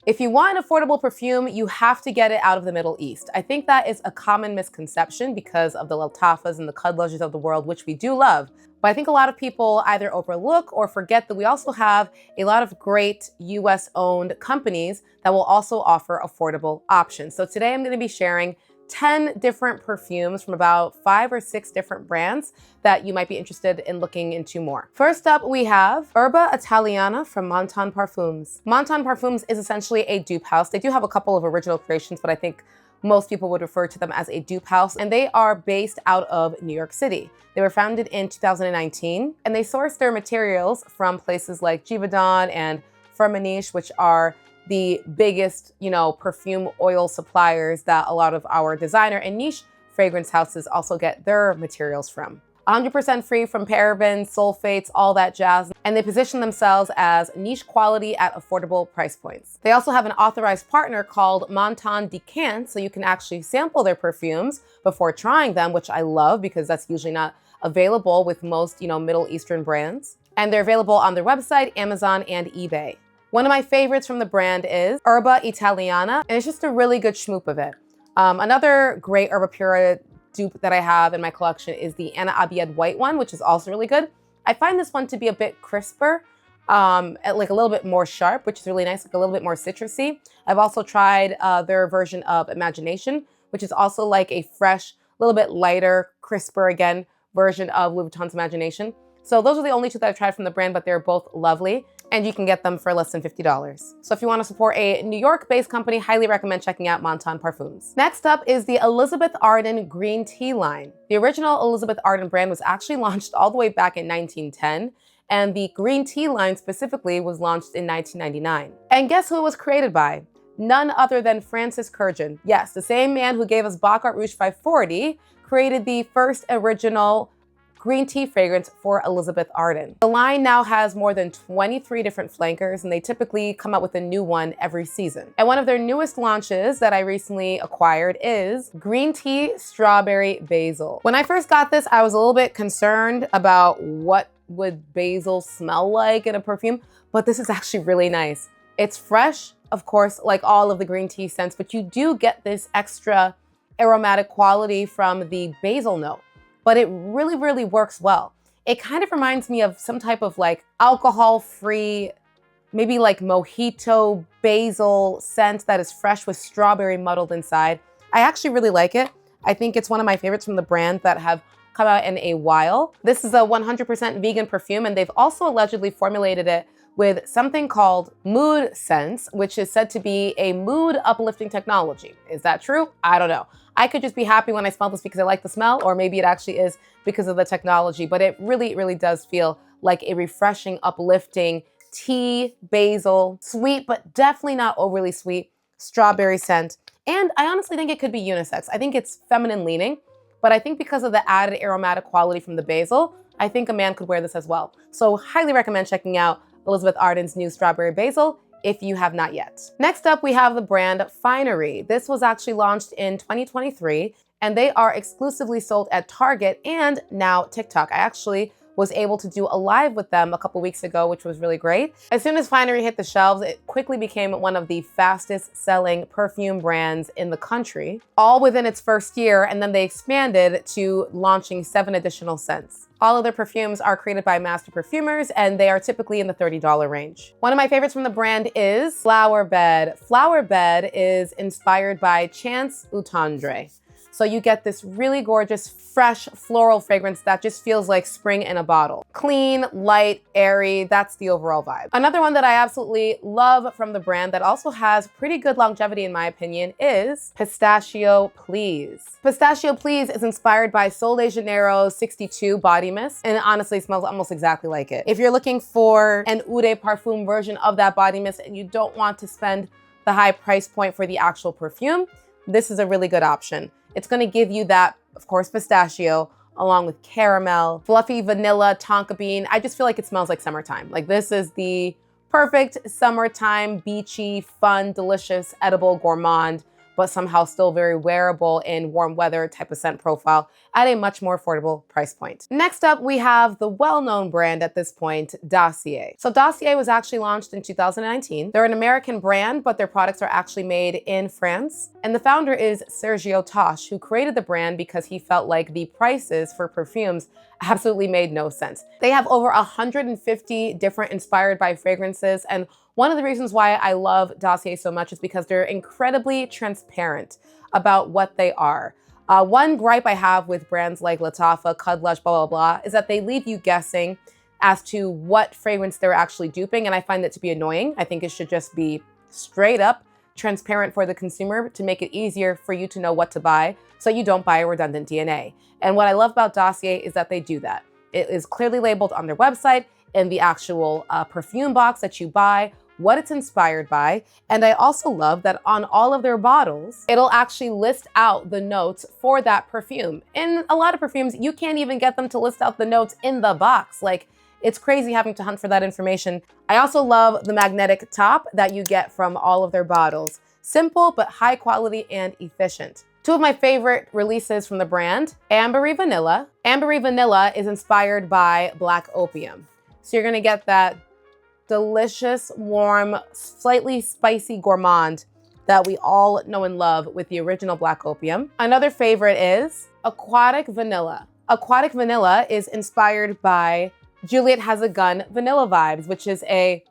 If you want an affordable perfume, you have to get it out of the Middle East. I think that is a common misconception because of the Lattafas and the Cudludges of the world, which we do love. But I think a lot of people either overlook or forget that we also have a lot of great US-owned companies that will also offer affordable options. So today I'm going to be sharing 10 different perfumes from about 5 or 6 different brands that you might be interested in looking into more. First up, we have Erba Italiana from Montagne Perfumes. Montagne Perfumes is essentially a dupe house. They do have a couple of original creations, but I think most people would refer to them as a dupe house, and they are based out of New York City. They were founded in 2019, and they source their materials from places like Givaudan and Firmenich, which are the biggest, perfume oil suppliers that a lot of our designer and niche fragrance houses also get their materials from. 100% free from parabens, sulfates, all that jazz, and they position themselves as niche quality at affordable price points. They also have an authorized partner called Montagne Decant, so you can actually sample their perfumes before trying them, which I love because that's usually not available with most, Middle Eastern brands. And they're available on their website, Amazon, and eBay. One of my favorites from the brand is Erba Italiana, and it's just a really good schmoop of it. Another great Erba Pura dupe that I have in my collection is the Anna Abiad white one, which is also really good. I find this one to be a bit crisper, like a little bit more sharp, which is really nice, like a little bit more citrusy. I've also tried their version of Imagination, which is also like a fresh, little bit lighter, crisper again, version of Louis Vuitton's Imagination. So those are the only two that I've tried from the brand, but they're both lovely. And you can get them for less than $50. So if you want to support a New York-based company, highly recommend checking out Montagne Parfums. Next up is the Elizabeth Arden Green Tea line. The original Elizabeth Arden brand was actually launched all the way back in 1910, and the Green Tea line specifically was launched in 1999. And guess who it was created by? None other than Francis Kurkdjian. Yes, the same man who gave us Baccarat Rouge 540 created the first original green tea fragrance for Elizabeth Arden. The line now has more than 23 different flankers, and they typically come out with a new one every season. And one of their newest launches that I recently acquired is Green Tea Strawberry Basil. When I first got this, I was a little bit concerned about what would basil smell like in a perfume, but this is actually really nice. It's fresh, of course, like all of the green tea scents, but you do get this extra aromatic quality from the basil note. But it really, really works well. It kind of reminds me of some type of like alcohol-free, maybe like mojito basil scent that is fresh with strawberry muddled inside. I actually really like it. I think it's one of my favorites from the brand that have come out in a while. This is a 100% vegan perfume, and they've also allegedly formulated it with something called Mood Sense, which is said to be a mood uplifting technology. Is that true? I don't know. I could just be happy when I smell this because I like the smell, or maybe it actually is because of the technology, but it really, really does feel like a refreshing, uplifting tea, basil, sweet, but definitely not overly sweet, strawberry scent. And I honestly think it could be unisex. I think it's feminine leaning, but I think because of the added aromatic quality from the basil, I think a man could wear this as well. So highly recommend checking out Elizabeth Arden's new Strawberry Basil if you have not yet. Next up, we have the brand Finery. This was actually launched in 2023, and they are exclusively sold at Target and now TikTok. I actually was able to do a live with them a couple weeks ago, which was really great. As soon as Finery hit the shelves, it quickly became one of the fastest selling perfume brands in the country, all within its first year, and then they expanded to launching 7 additional scents. All of their perfumes are created by master perfumers, and they are typically in the $30 range. One of my favorites from the brand is Flower Bed. Flower Bed is inspired by Chance Utendre. So you get this really gorgeous, fresh floral fragrance that just feels like spring in a bottle. Clean, light, airy, that's the overall vibe. Another one that I absolutely love from the brand that also has pretty good longevity in my opinion is Pistachio Please. Pistachio Please is inspired by Sol de Janeiro's 62 body mist, and it honestly smells almost exactly like it. If you're looking for an Eau de Parfum version of that body mist and you don't want to spend the high price point for the actual perfume, this is a really good option. It's gonna give you that, of course, pistachio, along with caramel, fluffy vanilla, tonka bean. I just feel like it smells like summertime. Like this is the perfect summertime, beachy, fun, delicious, edible, gourmand but somehow still very wearable in warm weather type of scent profile at a much more affordable price point. Next up, we have the well-known brand at this point, Dossier. So Dossier was actually launched in 2019. They're an American brand, but their products are actually made in France. And the founder is Sergio Tosh, who created the brand because he felt like the prices for perfumes absolutely made no sense. They have over 150 different inspired by fragrances, and one of the reasons why I love Dossier so much is because they're incredibly transparent about what they are. One gripe I have with brands like Lattafa, Cudlush, blah, blah, blah, is that they leave you guessing as to what fragrance they're actually duping, and I find that to be annoying. I think it should just be straight up transparent for the consumer to make it easier for you to know what to buy so you don't buy a redundant DNA. And what I love about Dossier is that they do that. It is clearly labeled on their website, in the actual perfume box that you buy, what it's inspired by. And I also love that on all of their bottles, it'll actually list out the notes for that perfume. In a lot of perfumes, you can't even get them to list out the notes in the box. Like, it's crazy having to hunt for that information. I also love the magnetic top that you get from all of their bottles. Simple, but high quality and efficient. Two of my favorite releases from the brand, Ambery Vanilla. Ambery Vanilla is inspired by Black Opium. So you're gonna get that delicious, warm, slightly spicy gourmand that we all know and love with the original Black Opium. Another favorite is Aquatic Vanilla. Aquatic Vanilla is inspired by Juliet Has a Gun Vanilla Vibes, which is a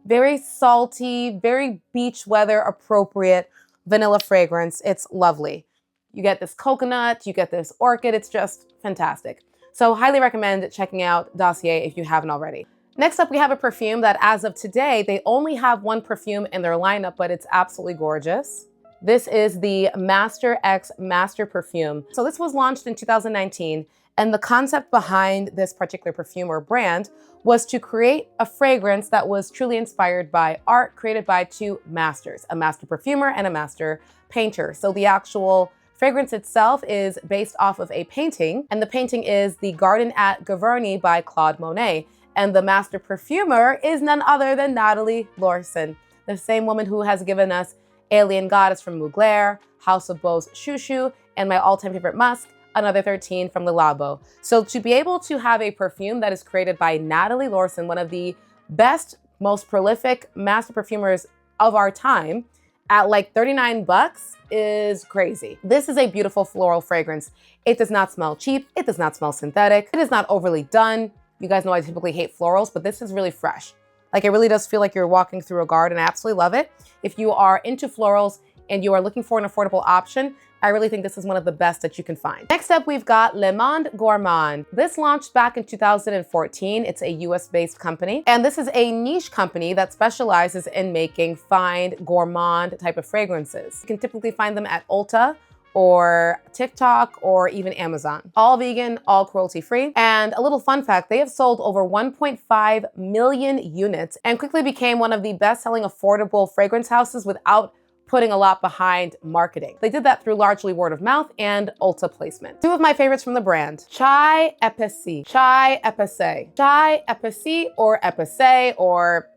very salty, very beach weather appropriate vanilla fragrance. It's lovely. You get this coconut, you get this orchid, it's just fantastic. So highly recommend checking out Dossier if you haven't already. Next up, we have a perfume that as of today, they only have one perfume in their lineup, but it's absolutely gorgeous. This is the Master X Master Perfume. So this was launched in 2019, and the concept behind this particular perfume or brand was to create a fragrance that was truly inspired by art created by two masters, a master perfumer and a master painter. So the actual fragrance itself is based off of a painting, and the painting is The Garden at Giverny by Claude Monet. And the master perfumer is none other than Natalie Lorson, the same woman who has given us Alien Goddess from Mugler, House of Beau's Chouchou, and my all-time favorite musk, Another 13 from Le Labo. So to be able to have a perfume that is created by Natalie Lorson, one of the best, most prolific master perfumers of our time, at like 39 bucks is crazy. This is a beautiful floral fragrance. It does not smell cheap. It does not smell synthetic. It is not overly done. You guys know I typically hate florals, but this is really fresh. Like, it really does feel like you're walking through a garden. I absolutely love it. If you are into florals and you are looking for an affordable option, I really think this is one of the best that you can find. Next up, we've got Monde Gourmand. This launched back in 2014. It's a US-based company. And this is a niche company that specializes in making fine gourmand type of fragrances. You can typically find them at Ulta or TikTok or even Amazon. All vegan, all cruelty-free. And a little fun fact, they have sold over 1.5 million units and quickly became one of the best-selling affordable fragrance houses without putting a lot behind marketing. They did that through largely word of mouth and Ulta placement. Two of my favorites from the brand, Chai Épicé. Chai Épicé. Chai Épicé or Épicé or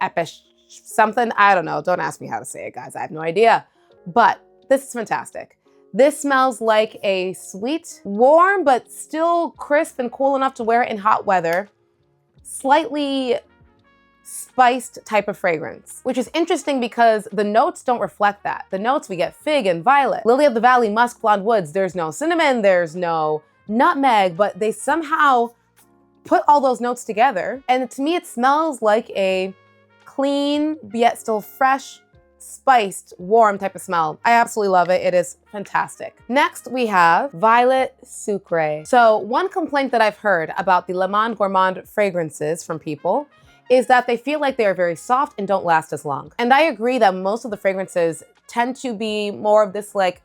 Epish something. I don't know. Don't ask me how to say it, guys. I have no idea. But this is fantastic. This smells like a sweet, warm, but still crisp and cool enough to wear it in hot weather, slightly spiced type of fragrance, which is interesting because the notes don't reflect that. The notes, we get fig and violet, lily of the valley, musk, blonde woods. There's no cinnamon, there's no nutmeg, but they somehow put all those notes together. And to me, it smells like a clean, yet still fresh, spiced, warm type of smell. I absolutely love it. It is fantastic. Next, we have Violet Sucre. So one complaint that I've heard about the Monde Gourmand fragrances from people is that they feel like they are very soft and don't last as long. And I agree that most of the fragrances tend to be more of this like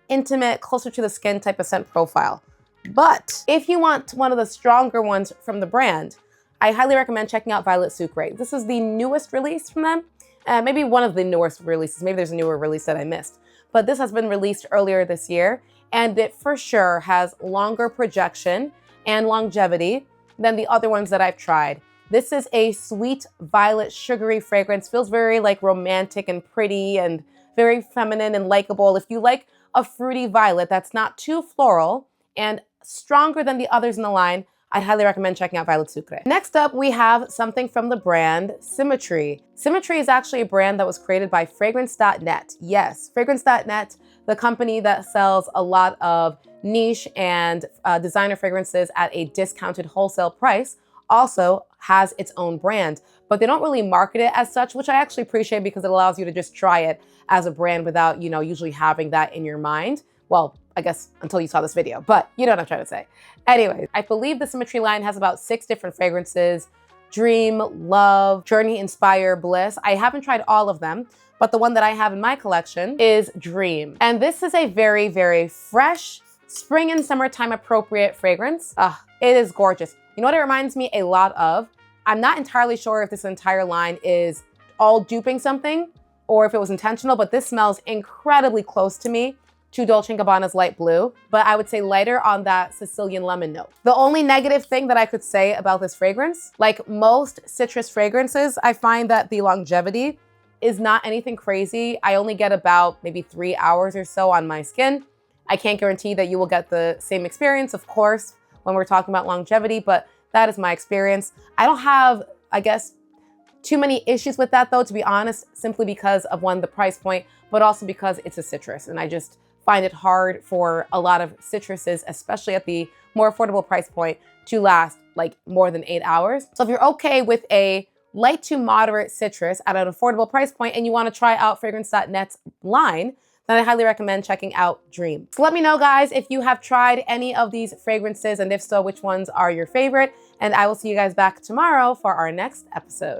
intimate, closer to the skin type of scent profile. But if you want one of the stronger ones from the brand, I highly recommend checking out Violet Sucre. This is the newest release from them. Maybe one of the newest releases. Maybe there's a newer release that I missed. But this has been released earlier this year, and it for sure has longer projection and longevity than the other ones that I've tried. This is a sweet violet sugary fragrance. Feels very like romantic and pretty and very feminine and likable. If you like a fruity violet that's not too floral and stronger than the others in the line, I'd highly recommend checking out Violet Sucre. Next up, we have something from the brand Symmetry. Symmetry is actually a brand that was created by FragranceNet. Yes, FragranceNet, the company that sells a lot of niche and designer fragrances at a discounted wholesale price, also has its own brand, but they don't really market it as such, which I actually appreciate because it allows you to just try it as a brand without, usually having that in your mind. Well, I guess until you saw this video, but you know what I'm trying to say. Anyway, I believe the Symmetry line has about 6 different fragrances: Dream, Love, Journey, Inspire, Bliss. I haven't tried all of them, but the one that I have in my collection is Dream. And this is a very, very fresh, spring and summertime appropriate fragrance. It is gorgeous. You know what it reminds me a lot of? I'm not entirely sure if this entire line is all duping something or if it was intentional, but this smells incredibly close to me to Dolce & Gabbana's Light Blue, but I would say lighter on that Sicilian lemon note. The only negative thing that I could say about this fragrance, like most citrus fragrances, I find that the longevity is not anything crazy. I only get about maybe 3 hours or so on my skin. I can't guarantee that you will get the same experience, of course, when we're talking about longevity, but that is my experience. I don't have, I guess, too many issues with that though, to be honest, simply because of one, the price point, but also because it's a citrus. And I just find it hard for a lot of citruses, especially at the more affordable price point, to last like more than 8 hours. So if you're okay with a light to moderate citrus at an affordable price point and you want to try out FragranceNet's line, then I highly recommend checking out Dream. So let me know, guys, if you have tried any of these fragrances, and if so, which ones are your favorite. And I will see you guys back tomorrow for our next episode.